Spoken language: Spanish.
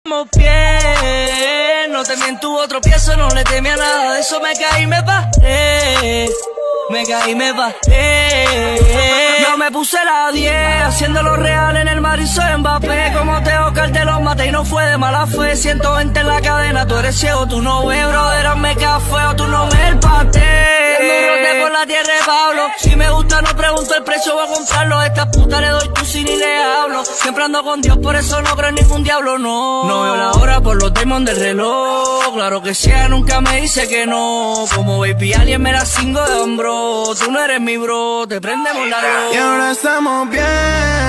Estamos bien, no temí en tu otro piezo, no le temí a nada de eso, me caí y me paré. Me caí y me paré. No me puse la 10, haciéndolo real en el mar y soy Mbappé. Como Teo te los maté y no fue de mala fe. 120 en la cadena, tú eres ciego, tú no ves, brother, hazme café o tú no ves el paté. Dando un rote por la tierra de Pablo. Si me gusta no pregunto el precio, voy a comprarlo. A esta puta le doy tu si ni le hablo. Siempre ando con Dios, por eso no creo en ningún diablo, no. No veo la hora por los demons del reloj. Claro que sea, nunca me dice que no. Como baby alien me la cingo de hombro. Tú no eres mi bro, te prendemos la luz. Y ahora estamos bien.